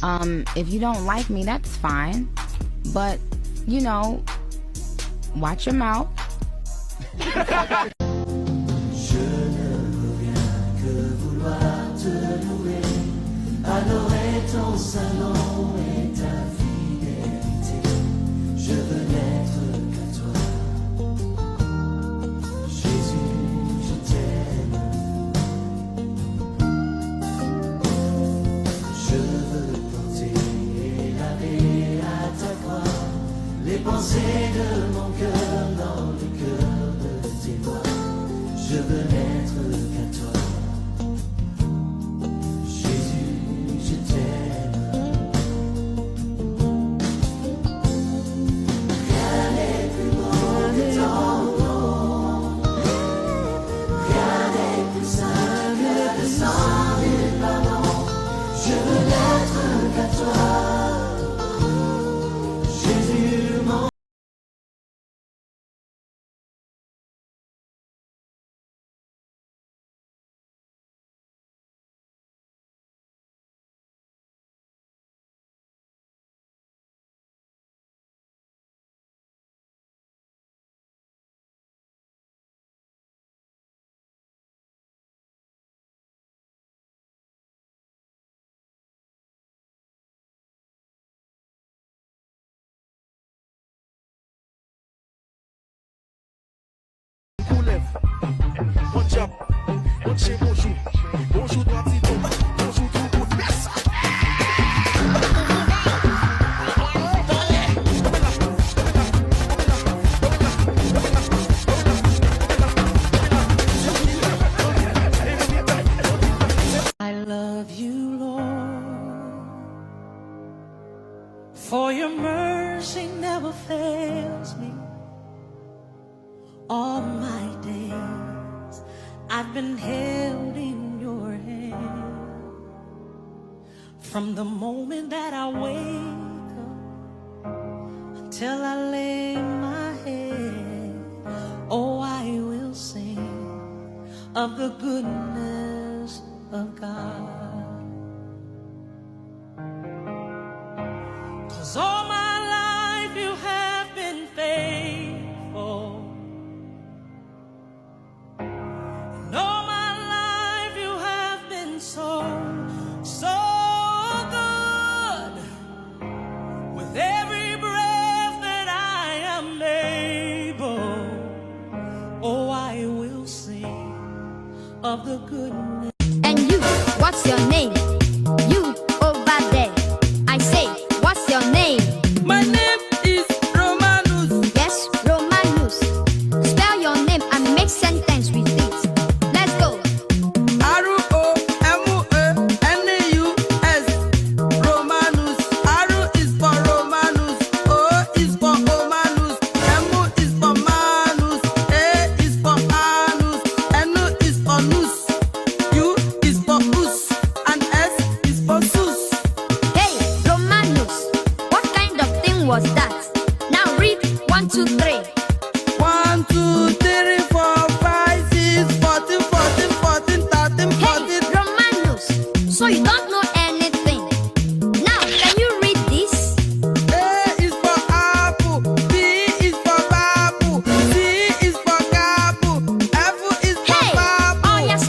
If you don't like me, that's fine. But, you know, watch your mouth. Je ne reviens que vouloir te louer, adorer ton salon et ta fidélité. Je veux n'être qu'à toi. Jésus, je t'aime. Je veux porter et laver à ta croix les pensées de mon cœur dans le cœur de tes doigts. Je veux n'être qu'à toi. Jésus, je t'aime. Rien n'est plus beau que ton nom. Rien n'est plus saint que le sang du pardon. Je veux n'être qu'à toi. Jésus, mon One job, one chez bonjour. Bonjour, toi, petit homme. Bonjour, tout le monde. Merci. I love you, Lord, for your mercy never fails me. All my days I've been held in your hand. From the moment that I wake up until I lay my head, oh, I will sing of the goodness of God.